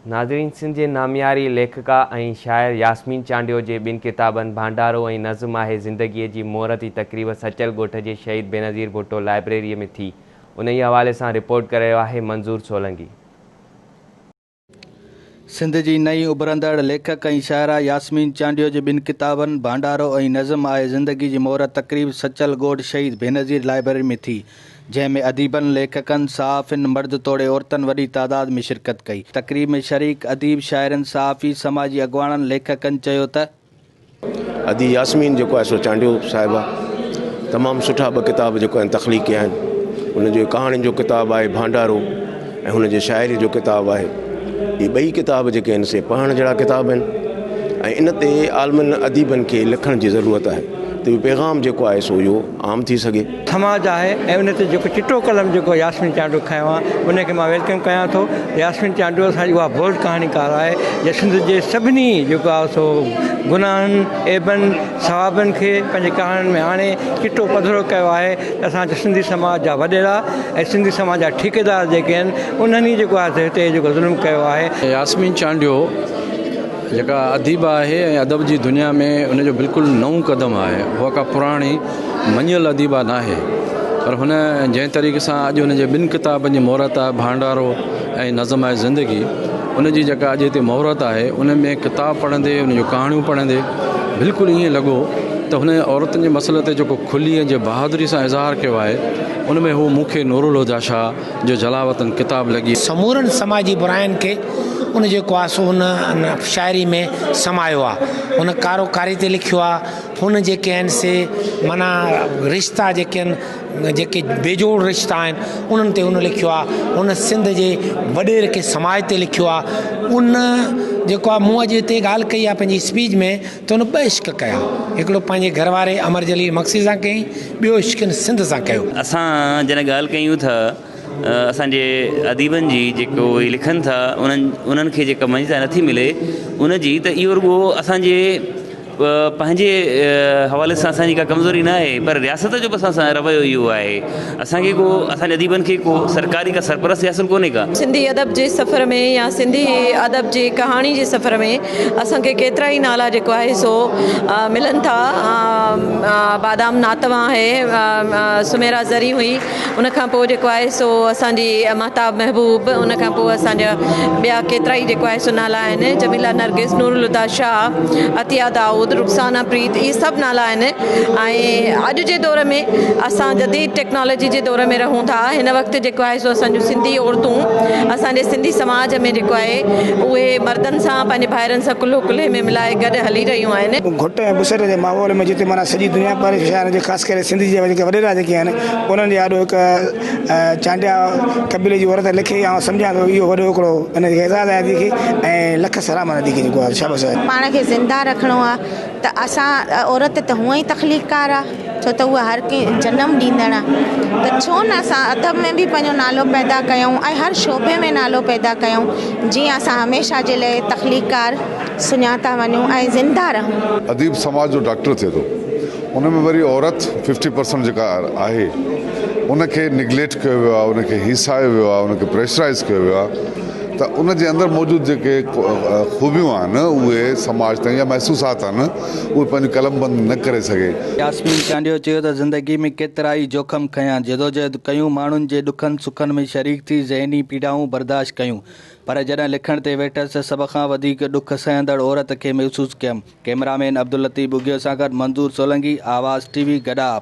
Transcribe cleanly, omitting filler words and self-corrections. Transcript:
नाज़रीन, सिंध जे नामियारी लेखिका ऐं शाइर यास्मीन चांडियो जे ॿिनि किताबनि भांडारो ऐं नज़्म आहे ज़िंदगीअ जी मोहरती तक़रीब सचल ॻोठ जे शहीद बेनज़ीर भुट्टो लाइब्रेरीअ में थी। उन ई हवाले सां रिपोर्ट करे रहियो आहे मंज़ूर सोलंकी। सिंध जी नई उभरंदड़ लेखक ऐं शाइरा यास्मीन चांडियो जे ॿिनि किताबनि भांडारो ऐं नज़्म आहे ज़िंदगी जी मोहरत तक़रीब सचल ॻोठ शहीद बेनज़ीर लाइब्रेरी में थी, जंहिंमें अदीबनि, लेखकनि, सहाफ़िन, मर्द तोड़े औरतनि वॾी तादाद में शिरकत कई। तक़रीब में शरीक अदीब, शाइरनि, सहाफ़ी, समाजी अॻवाननि, लेखकनि चयो त अदी यास्मीन जेको आहे सो चांडियो साहिबा तमामु सुठा ॿ किताब जेको आहिनि तख़लीक़ कया आहिनि। हुनजो कहाणियुनि जो किताबु आहे भांडारो ऐं हुनजे शाइरी जो किताबु आहे। इहे ॿई किताब जेके आहिनि से पढ़ण जहिड़ा किताब आहिनि ऐं इन ते आलमनि अदीबनि खे लिखण जी ज़रूरत आहे त इहो पैगाम जेको आहे सो इहो आम थी सघे। समाज आहे ऐं उन ते जेको चिटो कलम जेको यास्मीन चांडियो खयो आहे उनखे मां वेलकम कयां थो। यास्मीन चांडियो असांजी उहा बोल्ड कहाणीकार आहे जे सिंध जे सभिनी जेको आहे सो गुनाहनि, ऐबनि, सवाबनि खे पंहिंजे कहाणियुनि में आणे चिटो पधिरो कयो आहे। असांजे सिंधी समाज जा वॾेरा ऐं सिंधी समाज जा ठेकेदार जेके आहिनि उन्हनि जेको आहे हिते जेको ज़ुल्म कयो आहे। यास्मीन चांडियो जेका अदीब आहे ऐं अदब जी दुनिया में उनजो बिल्कुलु नओं क़दम आहे। उहा का पुराणी मञियल अदीबा न आहे, पर हुन जंहिं तरीक़े सां अॼु हुनजे ॿिनि किताबनि जी मोहरत आहे भांडारो ऐं नज़्म आहे ज़िंदगी, उनजी जेका अॼु हिते मोहरत आहे उन में किताब पढ़ंदे उनजूं कहाणियूं पढ़ंदे बिल्कुलु ईअं लॻो त हुन औरतुनि जे मसइले ते जेको खुली ऐं जे बहादुरी सां इज़हार कयो आहे उन में हू मूंखे नूरुल हुदा शाह जो जलावतन किताब लॻी। समूरनि समाजी बुराइनि खे उन जेको आहे सो हुन शाइरी में समायो आहे। हुन कारोकारी ते लिखियो आहे। हुन जेके आहिनि से माना रिश्ता जेके आहिनि, जेके बेजोड़ रिश्ता आहिनि उन्हनि ते हुन लिखियो आहे। हुन सिंध जे वॾेर खे समाज ते लिखियो आहे। उन जेको आहे मूं अॼु हिते ॻाल्हि कई आहे पंहिंजी स्पीच में त हुन ॿ इश्क कया। हिकिड़ो पंहिंजे घरवारे अमर जलील मक्सी सां कई, ॿियो इश्क सिंध सां कयो। असां जॾहिं ॻाल्हि कयूं था असांजे अदीबनि जी जेको इहे लिखनि था उन्हनि खे जेका मञता नथी मिले उनजी, त इहो रुॻो असांजे पंहिंजे हवाले सां असांजी का कमज़ोरी न आहे, पर रियासत जो बि असां रवैयो इहो आहे। असांखे को असांजे अदीबनि खे को सरकारी का सरपरस्ती हासिलु कोन्हे का। सिंधी अदब जे सफ़र में या सिंधी अदब जे कहाणी जे सफ़र में असांखे केतिरा ई नाला जेको आहे सो मिलनि था। बादाम नातवा आहे, सुमेरा ज़री हुई, उनखां पोइ जेको आहे सो असांजी महताब महबूब, उनखां पोइ असांजा ॿिया केतिरा ई जेको आहे सो नाला आहिनि। जमीला नरगिस, नूरुल हुदा शाह, अतिया दाऊद, रुखसाना प्रीत, इहे सभु नाला आहिनि। ऐं अॼु जे दौर में असां जदीद टेक्नोलॉजी जे दौर में रहूं था। हिन वक़्तु जेको आहे सो असांजूं सिंधी औरतूं असांजे सिंधी समाज में जेको आहे उहे मर्दनि सां पंहिंजे भाइरनि सां कुल्हो कुल्हे में मिलाए गॾु हली रहियूं आहिनि। घुट ऐं बुसर जे माहौल में जिते माना सॼी दुनिया पर शहर जे ख़ासि करे सिंधी जे जेके वॾेरा जेके आहिनि उन्हनि जे ॾाढो हिकु चांडिया कबीले जी औरत लिखे ऐं सम्झां थो इहो वॾो हिकिड़ो इन खे एज़ाज़ आहे खे ऐं लख सलाम नदी खे जेको आहे शाबाश आहे। पाण खे ज़िंदा रखिणो आहे त असां औरत त हूअं ई तख़लीक़कार आहे, छो त उहा हर कंहिं जनम ॾींदड़ आहे। त छो न असां अदब में बि पंहिंजो नालो पैदा कयूं ऐं हर शोबे में नालो पैदा कयूं, जीअं असां हमेशह जे लाइ तख़लीक़कार सुञाता वञूं ऐं ज़िंदा रहूं। अदीब समाज जो डॉक्टर थिए थो, उन में वरी औरत 50% जेका आहे उनखे निगलेक्ट कयो वियो आहे, उनखे हिसायो वियो आहे, उनखे प्रेशराइज़ कयो वियो आहे। त उन जे अंदरि मौजूदु जेके ख़ूबियूं आहिनि उहे समाज ताईं या महसूसात आहिनि उहे पंहिंजो कलम बंदि न करे सघे। यास्मीन चांडियो चयो त ज़िंदगी में केतिरा ई जोखम खयां, जदोजहद कयूं, माण्हुनि जे ॾुखनि सुखनि में शरीक थी ज़हनी पीड़ाऊं बर्दाश्त कयूं, पर जॾहिं लिखण ते वेठसि सभ खां वधीक ॾुख सहंदड़ औरत खे महसूसु कयमि। कैमरामैन अब्दुल लतीफ़ बुगियो सां गॾु मंज़ूर सोलंकी, आवाज़ TV, गॾा।